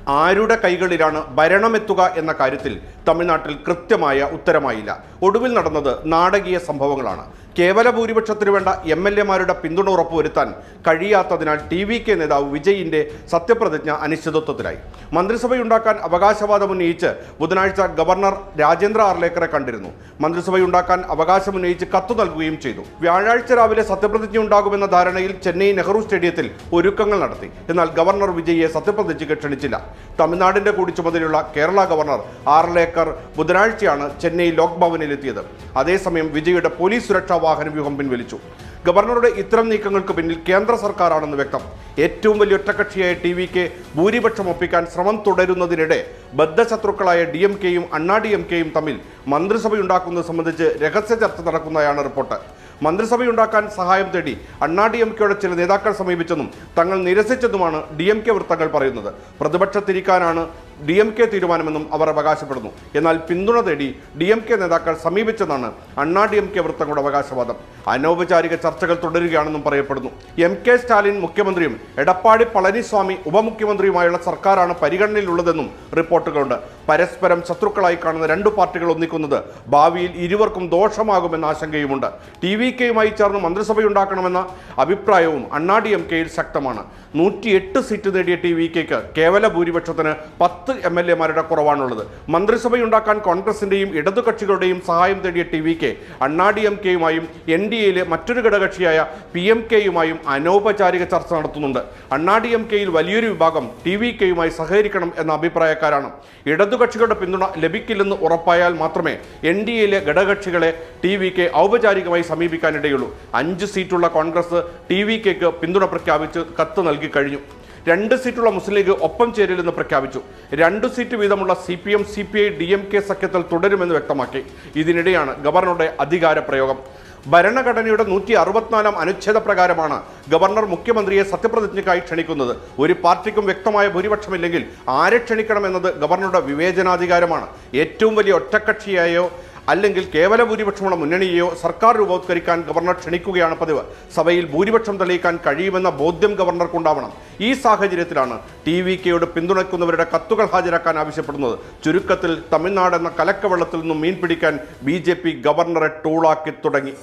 ആരുടെ കൈകളിലാണ് ഭരണമെത്തുക എന്ന കാര്യത്തിൽ തമിഴ്നാട്ടിൽ കൃത്യമായ ഉത്തരമായില്ല. ഒടുവിൽ നടന്നത് നാടകീയ സംഭവങ്ങളാണ്. കേവല ഭൂരിപക്ഷത്തിനു വേണ്ട MLA-മാരുടെ പിന്തുണ ഉറപ്പുവരുത്താൻ കഴിയാത്തതിനാൽ TVK നേതാവ് വിജയിന്റെ സത്യപ്രതിജ്ഞ അനിശ്ചിതത്വത്തിലായി. മന്ത്രിസഭയുണ്ടാക്കാൻ അവകാശവാദം ഉന്നയിച്ച് ബുധനാഴ്ച ഗവർണർ രാജേന്ദ്ര ആർലേക്കറെ കണ്ടിരുന്നു. മന്ത്രിസഭയുണ്ടാക്കാൻ അവകാശമുന്നയിച്ച് കത്തു നൽകുകയും ചെയ്തു. വ്യാഴാഴ്ച രാവിലെ സത്യപ്രതിജ്ഞ ഉണ്ടാകുമെന്ന ധാരണയിൽ ചെന്നൈ നെഹ്റു സ്റ്റേഡിയത്തിൽ ഒരുക്കങ്ങൾ നടത്തി. എന്നാൽ ഗവർണർ വിജയിയെ സത്യപ്രതിജ്ഞയ്ക്ക് ക്ഷണിച്ചില്ല. തമിഴ്നാടിന്റെ കൂടി ചുമതലയുള്ള കേരള ഗവർണർ ആർലേക്കർ ബുധനാഴ്ചയാണ് ചെന്നൈ ലോക് ഭവനിലെത്തിയത്. അതേസമയം വിജയുടെ പോലീസ് സുരക്ഷാ വാഹന വ്യൂഹം പിൻവലിച്ചു. ഗവർണറുടെ ഇത്തരം നീക്കങ്ങൾക്ക് പിന്നിൽ കേന്ദ്ര സർക്കാരാണെന്ന് വ്യക്തം. ഏറ്റവും വലിയ ഒറ്റക്കക്ഷിയായ TVK ഭൂരിപക്ഷം ഒപ്പിക്കാൻ ശ്രമം തുടരുന്നതിനിടെ ബദ്ധശത്രുക്കളായ DMK-യും അണ്ണാ DMK-യും തമ്മിൽ മന്ത്രിസഭയുണ്ടാക്കുന്നത് സംബന്ധിച്ച് രഹസ്യ ചർച്ച നടക്കുന്നതായാണ് റിപ്പോർട്ട്. മന്ത്രിസഭയുണ്ടാക്കാൻ സഹായം തേടി അണ്ണാ DMK-യുടെ ചില നേതാക്കൾ സമീപിച്ചെന്നും തങ്ങൾ നിരസിച്ചെന്നുമാണ് DMK വൃത്തങ്ങൾ പറയുന്നത്. പ്രതിപക്ഷത്തിരിക്കാനാണ് DMK തീരുമാനമെന്നും അവർ അവകാശപ്പെടുന്നു. എന്നാൽ പിന്തുണ തേടി DMK നേതാക്കൾ സമീപിച്ചെന്നാണ് അണ്ണാ DMK വൃത്തങ്ങളുടെ അവകാശവാദം. അനൗപചാരിക ചർച്ചകൾ തുടരുകയാണെന്നും പറയപ്പെടുന്നു. MK സ്റ്റാലിൻ മുഖ്യമന്ത്രിയും എടപ്പാടി പളനിസ്വാമി ഉപമുഖ്യമന്ത്രിയുമായുള്ള സർക്കാരാണ് പരിഗണനയിലുള്ളതെന്നും റിപ്പോർട്ടുകളുണ്ട്. പരസ്പരം ശത്രുക്കളായി കാണുന്ന രണ്ടു പാർട്ടികൾ ഒന്നിക്കുന്നത് ഭാവിയിൽ ഇരുവർക്കും ദോഷമാകുമെന്ന ആശങ്കയുമുണ്ട്. TVK-യുമായി ചേർന്ന് മന്ത്രിസഭയുണ്ടാക്കണമെന്ന അഭിപ്രായവും അണ്ണാ DMK-യിൽ ശക്തമാണ്. 108 സീറ്റ് നേടിയ TVK-ക്ക് കേവല ഭൂരിപക്ഷത്തിന് 10 MLA-മാരുടെ കുറവാണുള്ളത്. മന്ത്രിസഭയുണ്ടാക്കാൻ കോൺഗ്രസിന്റെയും ഇടതുകക്ഷികളുടെയും സഹായം തേടിയ TVK അണ്ണാ DMK-യുമായും NDA-യിലെ മറ്റൊരു ഘടകകക്ഷിയായ PMK-യുമായും അനൗപചാരിക ചർച്ച നടത്തുന്നുണ്ട്. അണ്ണാ DMK-യിൽ വലിയൊരു വിഭാഗം TVK-യുമായി സഹകരിക്കണം എന്ന അഭിപ്രായക്കാരാണ്. ഇടതുകക്ഷികളുടെ പിന്തുണ ലഭിക്കില്ലെന്ന് ഉറപ്പായാൽ മാത്രമേ NDA-യിലെ ഘടകകക്ഷികളെ TVK ഔപചാരികമായി സമീപിക്കാനിടയുള്ളൂ. 5 സീറ്റുള്ള കോൺഗ്രസ് TVK-ക്ക് പിന്തുണ പ്രഖ്യാപിച്ച് കത്ത് നൽകി കഴിഞ്ഞു. 2 സീറ്റുള്ള മുസ്ലിം ലീഗ് ഒപ്പം ചേരില്ലെന്ന് പ്രഖ്യാപിച്ചു. 2 സീറ്റ് വീതമുള്ള CPM, CPI, DMK സഖ്യത്തിൽ തുടരുമെന്ന് വ്യക്തമാക്കി. ഇതിനിടെയാണ് ഗവർണറുടെ അധികാര പ്രയോഗം. ഭരണഘടനയുടെ 164-ാം അനുച്ഛേദ പ്രകാരമാണ് ഗവർണർ മുഖ്യമന്ത്രിയെ സത്യപ്രതിജ്ഞയ്ക്കായി ക്ഷണിക്കുന്നത്. ഒരു പാർട്ടിക്കും വ്യക്തമായ ഭൂരിപക്ഷമില്ലെങ്കിൽ ആരെ ക്ഷണിക്കണമെന്നത് ഗവർണറുടെ വിവേചനാധികാരമാണ്. ഏറ്റവും വലിയ ഒറ്റക്കക്ഷിയായോ അല്ലെങ്കിൽ കേവല ഭൂരിപക്ഷമുള്ള മുന്നണിയെയോ സർക്കാർ രൂപവത്കരിക്കാൻ ഗവർണർ ക്ഷണിക്കുകയാണ് പതിവ്. സഭയിൽ ഭൂരിപക്ഷം തെളിയിക്കാൻ കഴിയുമെന്ന ബോധ്യം ഗവർണർക്കുണ്ടാവണം. ഈ സാഹചര്യത്തിലാണ് TVK-യോട് പിന്തുണയ്ക്കുന്നവരുടെ കത്തുകൾ ഹാജരാക്കാൻ ആവശ്യപ്പെടുന്നത്. ചുരുക്കത്തിൽ തമിഴ്നാട് എന്ന കലക്കവെള്ളത്തിൽ നിന്നും മീൻ പിടിക്കാൻ BJP ഗവർണറെ ടൂളാക്കി തുടങ്ങി.